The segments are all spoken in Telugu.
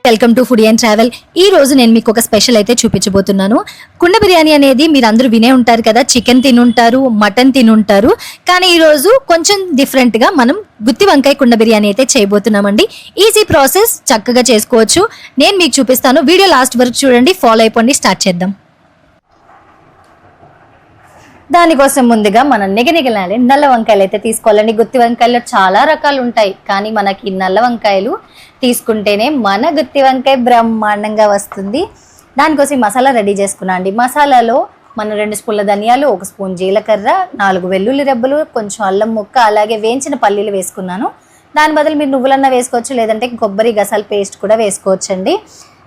Welcome to foodie and travel. ఈ రోజు నేను మీకు ఒక స్పెషల్ అయితే చూపించబోతున్నాను. కుండ బిర్యానీ అనేది మీరు అందరూ వినే ఉంటారు కదా, చికెన్ తినుంటారు, మటన్ తినుంటారు. కానీ ఈ రోజు కొంచెం డిఫరెంట్ గా మనం గుత్తి వంకాయ కుండ బిర్యానీ అయితే చేయబోతున్నామండి. ఈజీ ప్రాసెస్, చక్కగా చేసుకోవచ్చు. నేను మీకు చూపిస్తాను. వీడియో లాస్ట్ వరకు చూడండి, ఫాలో అయిపోండి. స్టార్ట్ చేద్దాం. దానికోసం ముందుగా మనం నిగనిగలాడే నల్ల వంకాయలు అయితే తీసుకోవాలండి. గుత్తి వంకాయల్లో చాలా రకాలు ఉంటాయి, కానీ మనకి నల్ల వంకాయలు తీసుకుంటేనే మన గుత్తి వంకాయ బ్రహ్మాండంగా వస్తుంది. దానికోసం మసాలా రెడీ చేసుకున్నా అండి. మసాలాలో మనం 2 స్పూన్ల ధనియాలు, 1 స్పూన్ జీలకర్ర, 4 వెల్లుల్లి రెబ్బలు, కొంచెం అల్లం ముక్క, అలాగే వేయించిన పల్లీలు వేసుకున్నాను. దాని బదులు మీరు నువ్వులన్నా వేసుకోవచ్చు, లేదంటే కొబ్బరి గసాల పేస్ట్ కూడా వేసుకోవచ్చండి.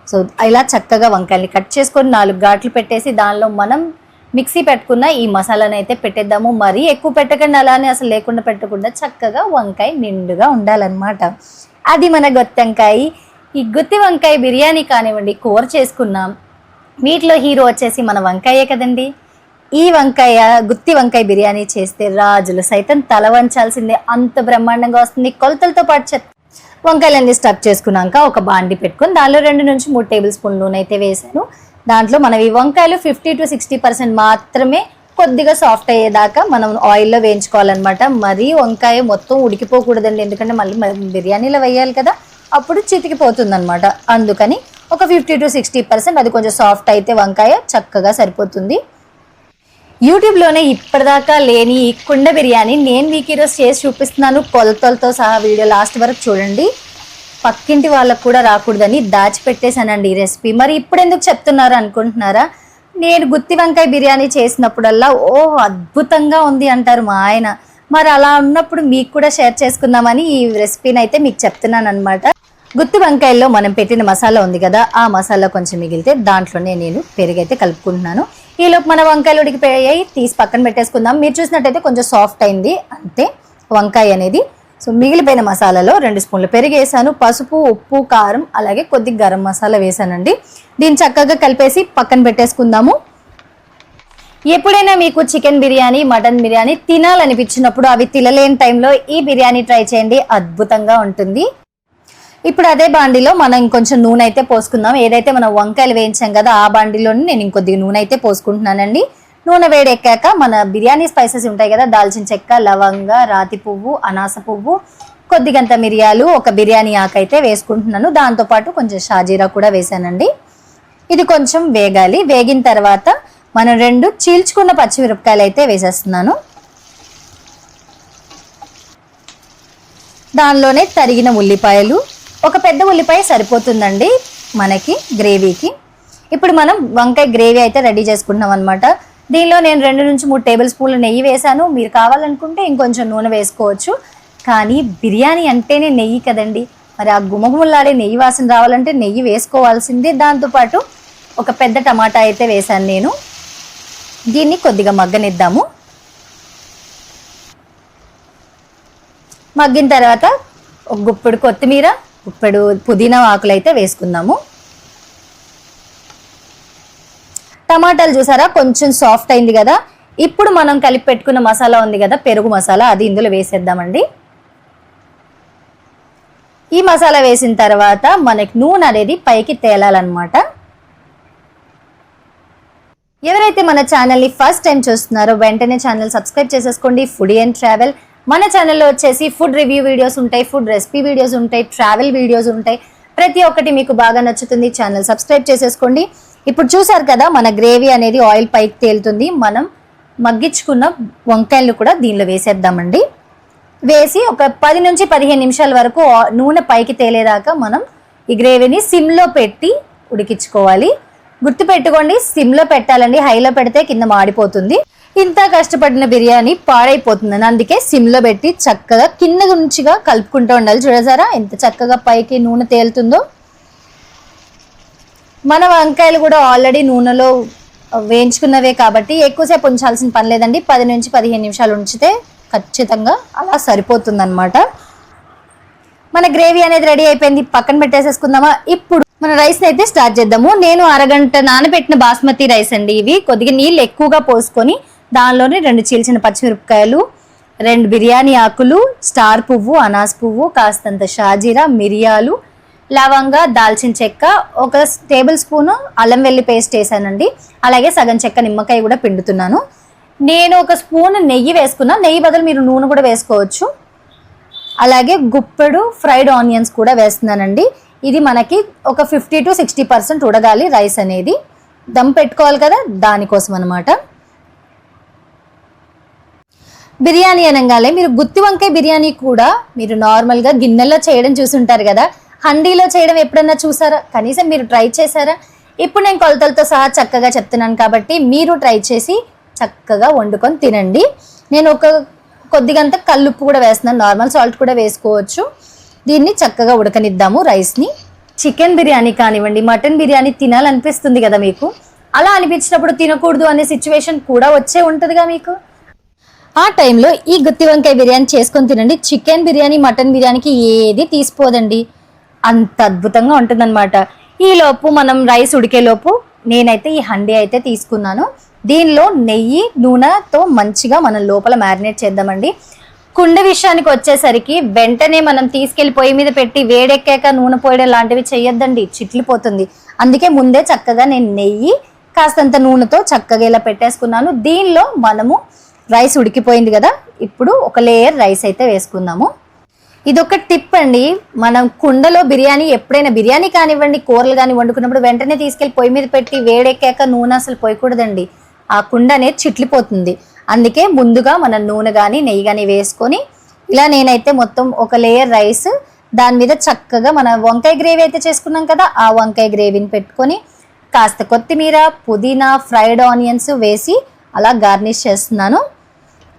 సో ఇలా చక్కగా వంకాయల్ని కట్ చేసుకొని 4 ఘాట్లు పెట్టేసి దానిలో మనం మిక్సీ పెట్టుకున్న ఈ మసాలాను అయితే పెట్టేద్దాము. మరీ ఎక్కువ పెట్టకండి, అలానే అసలు లేకుండా పెట్టకుండా చక్కగా వంకాయ నిండుగా ఉండాలన్నమాట. అది మన గుత్తి వంకాయ. ఈ గుత్తి వంకాయ బిర్యానీ కానివ్వండి, కూర చేసుకున్నాం, వీటిలో హీరో వచ్చేసి మన వంకాయే కదండి. ఈ వంకాయ గుత్తి వంకాయ బిర్యానీ చేస్తే రాజులు సైతం తల వంచాల్సిందే, అంత బ్రహ్మాండంగా వస్తుంది. కొలతలతో పాటు వంకాయలన్నీ స్టఫ్ చేసుకున్నాక ఒక బాండి పెట్టుకుని దానిలో 2 నుంచి 3 టేబుల్ స్పూన్ నూనె అయితే వేసాను. దాంట్లో మనం ఈ వంకాయలు 50 to 60% మాత్రమే కొద్దిగా సాఫ్ట్ అయ్యేదాకా మనం ఆయిల్లో వేయించుకోవాలన్నమాట. మరీ వంకాయ మొత్తం ఉడికిపోకూడదండి, ఎందుకంటే మళ్ళీ బిర్యానీలో వేయాలి కదా, అప్పుడు చితికిపోతుంది అనమాట. అందుకని ఒక 50 to 60% అది కొంచెం సాఫ్ట్ అయితే వంకాయ చక్కగా సరిపోతుంది. యూట్యూబ్లోనే ఇప్పటిదాకా లేని ఈ కుండ బిర్యానీ నేను మీకు ఈరోజు చేసి చూపిస్తున్నాను. కొలతలతో సహా వీడియో లాస్ట్ వరకు చూడండి. పక్కింటి వాళ్ళకు కూడా రాకూడదని దాచిపెట్టేశానండి ఈ రెసిపీ. మరి ఇప్పుడు ఎందుకు చెప్తున్నారు అనుకుంటున్నారా? నేను గుత్తి వంకాయ బిర్యానీ చేసినప్పుడల్లా అద్భుతంగా ఉంది అంటారు మా ఆయన. మరి అలా ఉన్నప్పుడు మీకు కూడా షేర్ చేసుకుందామని ఈ రెసిపీని అయితే మీకు చెప్తున్నాను అనమాట. గుత్తి వంకాయల్లో మనం పెట్టిన మసాలా ఉంది కదా, ఆ మసాలా కొంచెం మిగిలితే దాంట్లోనే నేను పెరుగు అయితే కలుపుకుంటున్నాను. ఈలోపు మన వంకాయలు ఉడికిపోయాయి, తీసి పక్కన పెట్టేసుకుందాం. మీరు చూసినట్టయితే కొంచెం సాఫ్ట్ అయింది అంతే వంకాయ అనేది. సో మిగిలిపోయిన మసాలాలో 2 స్పూన్లు పెరుగు వేసాను, పసుపు, ఉప్పు, కారం, అలాగే కొద్దిగా గరం మసాలా వేసానండి. దీన్ని చక్కగా కలిపేసి పక్కన పెట్టేసుకుందాము. ఎప్పుడైనా మీకు చికెన్ బిర్యానీ, మటన్ బిర్యానీ తినాలనిపించినప్పుడు అవి తినలేని టైంలో ఈ బిర్యానీ ట్రై చేయండి, అద్భుతంగా ఉంటుంది. ఇప్పుడు అదే బాండిలో మనం ఇంకొంచెం నూనె అయితే పోసుకుందాం. ఏదైతే మనం వంకాయలు వేయించాం కదా, ఆ బాండిలోని నేను ఇంకొద్దిగా నూనె అయితే పోసుకుంటున్నానండి. నూనె వేడెక్కాక మన బిర్యానీ స్పైసెస్ ఉంటాయి కదా, దాల్చిన చెక్క, లవంగ, రాతి పువ్వు, అనాస పువ్వు, కొద్దిగంత మిరియాలు, ఒక బిర్యానీ ఆకు అయితే వేసుకుంటున్నాను. దాంతోపాటు కొంచెం షాజీరా కూడా వేసానండి. ఇది కొంచెం వేగాలి. వేగిన తర్వాత మనం 2 చీల్చుకున్న పచ్చిమిరపకాయలు అయితే వేసేస్తున్నాను. దానిలోనే తరిగిన ఉల్లిపాయలు, ఒక పెద్ద ఉల్లిపాయ సరిపోతుందండి మనకి గ్రేవీకి. ఇప్పుడు మనం వంకాయ గ్రేవీ అయితే రెడీ చేసుకుంటున్నాం అనమాట. దీనిలో నేను 2 నుంచి 3 టేబుల్ స్పూన్లు నెయ్యి వేసాను. మీరు కావాలనుకుంటే ఇంకొంచెం నూనె వేసుకోవచ్చు, కానీ బిర్యానీ అంటేనే నెయ్యి కదండి. మరి ఆ గుమగుమలాడే నెయ్యి వాసన రావాలంటే నెయ్యి వేసుకోవాల్సిందే. దాంతోపాటు ఒక పెద్ద టమాటా అయితే వేసాను నేను. దీన్ని కొద్దిగా మగ్గనిద్దాము. మగ్గిన తర్వాత ఒక గుప్పెడు కొత్తిమీర, గుప్పెడు పుదీనా ఆకులు అయితే వేసుకుందాము. టమాటాలు చూసారా కొంచెం సాఫ్ట్ అయింది కదా. ఇప్పుడు మనం కలిపి పెట్టుకున్న మసాలా ఉంది కదా, పెరుగు మసాలా, అది ఇందులో వేసేద్దామండి. ఈ మసాలా వేసిన తర్వాత మనకి నూనె అనేది పైకి తేలాలన్నమాట. ఎవరైతే మన ఛానల్ని ఫస్ట్ టైం చూస్తున్నారో వెంటనే ఛానల్ సబ్స్క్రైబ్ చేసేసుకోండి. ఫుడీ అండ్ ట్రావెల్ మన ఛానల్లో వచ్చేసి ఫుడ్ రివ్యూ వీడియోస్ ఉంటాయి, ఫుడ్ రెసిపీ వీడియోస్ ఉంటాయి, ట్రావెల్ వీడియోస్ ఉంటాయి. ప్రతి ఒక్కటి మీకు బాగా నచ్చుతుంది. ఛానల్ సబ్స్క్రైబ్ చేసేసుకోండి. ఇప్పుడు చూసారు కదా మన గ్రేవీ అనేది ఆయిల్ పైకి తేలుతుంది. మనం మగ్గించుకున్న వంకాయలు కూడా దీనిలో వేసేద్దామండి. వేసి ఒక 10 నుంచి 15 నిమిషాల వరకు నూనె పైకి తేలేదాకా మనం ఈ గ్రేవీని సిమ్లో పెట్టి ఉడికించుకోవాలి. గుర్తుపెట్టుకోండి, సిమ్లో పెట్టాలండి. హైలో పెడితే కింద మాడిపోతుంది. ఇంత కష్టపడిన బిర్యానీ పాడైపోతుందని అందుకే సిమ్లో పెట్టి చక్కగా కింద నుంచిగా కలుపుకుంటూ ఉండాలి. చూడసారా ఎంత చక్కగా పైకి నూనె తేలుతుందో. మన వంకాయలు కూడా ఆల్రెడీ నూనెలో వేయించుకున్నవే కాబట్టి ఎక్కువసేపు ఉంచాల్సిన పని లేదండి. 10 నుంచి 15 నిమిషాలు ఉంచితే ఖచ్చితంగా అలా సరిపోతుందన్నమాట. మన గ్రేవీ అనేది రెడీ అయిపోయింది, పక్కన పెట్టేసేసుకుందామా. ఇప్పుడు మన రైస్ని అయితే స్టార్ట్ చేద్దాము. నేను అరగంట నానబెట్టిన బాస్మతి రైస్ అండి. ఇవి కొద్దిగా నీళ్ళు ఎక్కువగా పోసుకొని దానిలోనే 2 చీల్చిన పచ్చిమిరపకాయలు, 2 బిర్యానీ ఆకులు, స్టార్ పువ్వు, అనాస్ పువ్వు, కాస్తంత షాజీరా, మిరియాలు, లవంగా, దాల్చిన చెక్క, 1 టేబుల్ స్పూన్ అల్లం వెల్లి పేస్ట్ వేసానండి. అలాగే సగం చెక్క నిమ్మకాయ కూడా పిండుతున్నాను. నేను 1 స్పూన్ నెయ్యి వేసుకున్నా. నెయ్యి బదులు మీరు నూనె కూడా వేసుకోవచ్చు. అలాగే గుప్పెడు ఫ్రైడ్ ఆనియన్స్ కూడా వేస్తున్నానండి. ఇది మనకి ఒక 50 to 60% ఉడగాలి రైస్ అనేది. దమ్ పెట్టుకోవాలి కదా, దానికోసం అనమాట. బిర్యానీ అనగానే మీరు గుత్తి వంకాయ బిర్యానీ కూడా మీరు నార్మల్గా గిన్నెలో చేయడం చూసుంటారు కదా, హండీలో చేయడం ఎప్పుడన్నా చూసారా? కనీసం మీరు ట్రై చేశారా? ఇప్పుడు నేను కొలతలతో సహా చక్కగా చెప్తున్నాను కాబట్టి మీరు ట్రై చేసి చక్కగా వండుకొని తినండి. నేను కొద్దిగంత కల్లుప్పు కూడా వేస్తున్నాను, నార్మల్ సాల్ట్ కూడా వేసుకోవచ్చు. దీన్ని చక్కగా ఉడకనిద్దాము రైస్ని. చికెన్ బిర్యానీ కానివ్వండి, మటన్ బిర్యానీ తినాలనిపిస్తుంది కదా మీకు. అలా అనిపించినప్పుడు తినకూడదు అనే సిచ్యువేషన్ కూడా వచ్చే ఉంటుందిగా మీకు. ఆ టైంలో ఈ గుత్తి వంకాయ బిర్యానీ చేసుకొని తినండి. చికెన్ బిర్యానీ, మటన్ బిర్యానీకి ఏది తీసిపోదండి, అంత అద్భుతంగా ఉంటుందన్నమాట. ఈలోపు మనం రైస్ ఉడికేలోపు నేనైతే ఈ హండీ అయితే తీసుకున్నాను. దీనిలో నెయ్యి, నూనెతో మంచిగా మనం లోపల మ్యారినేట్ చేద్దామండి. కుండ విషయానికి వచ్చేసరికి వెంటనే మనం తీసుకెళ్లి పొయ్యి మీద పెట్టి వేడెక్కాక నూనె పోయడం లాంటివి చేయొద్దండి, చిట్లిపోతుంది. అందుకే ముందే చక్కగా నేను నెయ్యి కాస్తంత నూనెతో చక్కగా ఇలా పెట్టేసుకున్నాను. దీనిలో మనము రైస్ ఉడికిపోయింది కదా, ఇప్పుడు ఒక లేయర్ రైస్ అయితే వేసుకుందాము. ఇదొక టిప్ అండి. మనం కుండలో బిర్యానీ ఎప్పుడైనా బిర్యానీ కానివ్వండి, కూరలు కానీ వండుకున్నప్పుడు వెంటనే తీసుకెళ్లి పొయ్యి మీద పెట్టి వేడెక్కాక నూనె అసలు పోయకూడదండి, ఆ కుండ అనేది చిట్లిపోతుంది. అందుకే ముందుగా మనం నూనె కానీ నెయ్యి కానీ వేసుకొని ఇలా నేనైతే మొత్తం ఒక లేయర్ రైస్, దాని మీద చక్కగా మన వంకాయ గ్రేవీ అయితే చేసుకున్నాం కదా, ఆ వంకాయ గ్రేవీని పెట్టుకొని కాస్త కొత్తిమీర, పుదీనా, ఫ్రైడ్ ఆనియన్స్ వేసి అలా గార్నిష్ చేస్తున్నాను.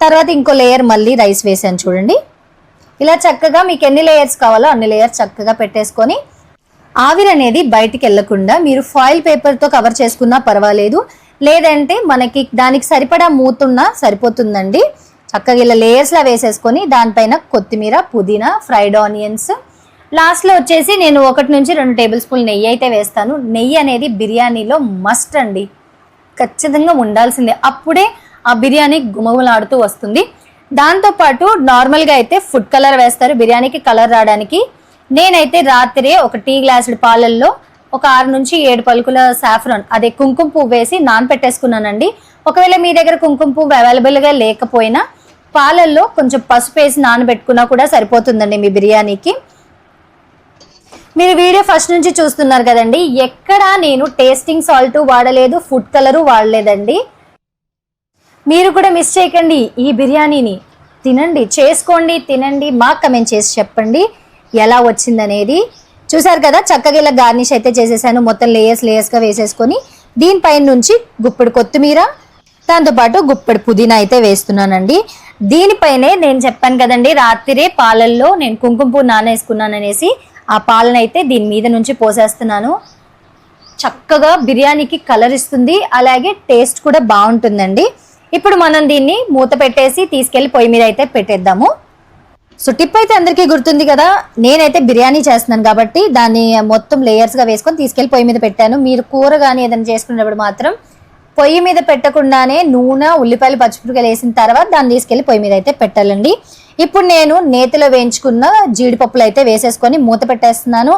తర్వాత ఇంకో లేయర్ మళ్ళీ రైస్ వేసాను చూడండి. ఇలా చక్కగా మీకు ఎన్ని లేయర్స్ కావాలో అన్ని లేయర్స్ చక్కగా పెట్టేసుకొని ఆవిరి అనేది బయటికి వెళ్లకుండా మీరు ఫాయిల్ పేపర్తో కవర్ చేసుకున్నా పర్వాలేదు, లేదంటే మనకి దానికి సరిపడా మూతున్నా సరిపోతుందండి. చక్కగా ఇలా లేయర్స్లా వేసేసుకొని దానిపైన కొత్తిమీర, పుదీనా, ఫ్రైడ్ ఆనియన్స్, లాస్ట్లో వచ్చేసి నేను 1 నుంచి 2 టేబుల్ స్పూన్ నెయ్యి అయితే వేస్తాను. నెయ్యి అనేది బిర్యానీలో మస్ట్ అండి, ఖచ్చితంగా ఉండాల్సిందే. అప్పుడే ఆ బిర్యానీ గుమగులాడుతూ వస్తుంది. దాంతోపాటు నార్మల్గా అయితే ఫుడ్ కలర్ వేస్తారు బిర్యానీకి కలర్ రావడానికి. నేనైతే రాత్రే 1 టీ గ్లాసుల పాలల్లో ఒక 6 నుంచి 7 పలుకుల సాఫ్రాన్, అదే కుంకుమ పువ్వు వేసి నానపెట్టేసుకున్నానండి. ఒకవేళ మీ దగ్గర కుంకుమ పువ్వు అవైలబుల్గా లేకపోయినా పాలల్లో కొంచెం పసుపు వేసి నానబెట్టుకున్నా కూడా సరిపోతుందండి మీ బిర్యానీకి. మీరు వీడియో ఫస్ట్ నుంచి చూస్తున్నారు కదండి, ఎక్కడా నేను టేస్టింగ్ సాల్ట్ వాడలేదు, ఫుడ్ కలరు వాడలేదండి. మీరు కూడా మిస్ చేయకండి. ఈ బిర్యానీని తినండి, చేసుకోండి, తినండి, మాకు కమెంట్ చేసి చెప్పండి ఎలా వచ్చిందనేది. చూసారు కదా, చక్కగా ఇలా గార్నిష్ అయితే చేసేసాను. మొత్తం లేయర్స్గా వేసేసుకొని దీనిపైన నుంచి గుప్పెడు కొత్తిమీర, దాంతోపాటు గుప్పెడు పుదీనా అయితే వేస్తున్నానండి. దీనిపైనే నేను చెప్పాను కదండి, రాత్రిరే పాలల్లో నేను కుంకుమ పువ్వు నానేసుకున్నాను అనేసి, ఆ పాలనైతే దీని మీద నుంచి పోసేస్తున్నాను. చక్కగా బిర్యానీకి కలర్ ఇస్తుంది, అలాగే టేస్ట్ కూడా బాగుంటుందండి. ఇప్పుడు మనం దీన్ని మూత పెట్టేసి తీసుకెళ్లి పొయ్యి మీద అయితే పెట్టేద్దాము. సో టిప్ అయితే అందరికీ గుర్తుంది కదా, నేనైతే బిర్యానీ చేస్తున్నాను కాబట్టి దాన్ని మొత్తం లేయర్స్గా వేసుకొని తీసుకెళ్లి పొయ్యి మీద పెట్టాను. మీరు కూర కానీ ఏదైనా చేసుకునేటప్పుడు మాత్రం పొయ్యి మీద పెట్టకుండానే నూనె, ఉల్లిపాయలు, పచ్చిమిరపకాయలు వేసిన తర్వాత దాన్ని తీసుకెళ్లి పొయ్యి మీద అయితే పెట్టాలండి. ఇప్పుడు నేను నేతిలో వేయించుకున్న జీడిపప్పులు అయితే వేసేసుకొని మూత పెట్టేస్తున్నాను.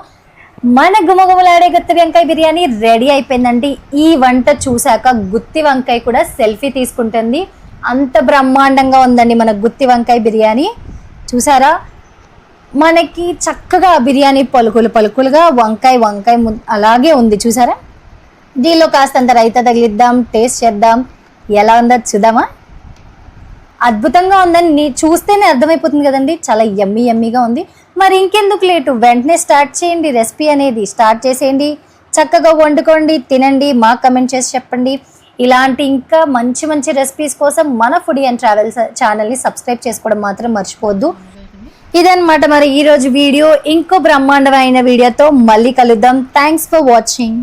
మన గుమగుమలాడే గుత్తి వంకాయ బిర్యానీ రెడీ అయిపోయిందండి. ఈ వంట చూశాక గుత్తి వంకాయ కూడా సెల్ఫీ తీసుకుంటుంది, అంత బ్రహ్మాండంగా ఉందండి మన గుత్తి వంకాయ బిర్యానీ. చూసారా, మనకి చక్కగా బిర్యానీ పలుకులుగా వంకాయ అలాగే ఉంది చూసారా. దీనిలో కాస్తంత రైతా తగిలిద్దాం, టేస్ట్ చేద్దాం, ఎలా ఉందో చూద్దామా. అద్భుతంగా ఉందని చూస్తేనే అర్థమైపోతుంది కదండి, చాలా యమ్మీగా ఉంది. మరి ఇంకెందుకు లేటు, వెంటనే స్టార్ట్ చేయండి. రెసిపీ అనేది స్టార్ట్ చేసేయండి, చక్కగా వండుకోండి, తినండి, మాకు కమెంట్ చేసి చెప్పండి. ఇలాంటి ఇంకా మంచి రెసిపీస్ కోసం మన ఫుడీ అండ్ ట్రావెల్స్ ఛానల్ని సబ్స్క్రైబ్ చేసుకోవడం మాత్రం మర్చిపోవద్దు. ఇదన్నమాట మరి ఈరోజు వీడియో. ఇంకో బ్రహ్మాండమైన వీడియోతో మళ్ళీ కలుద్దాం. Thanks for watching.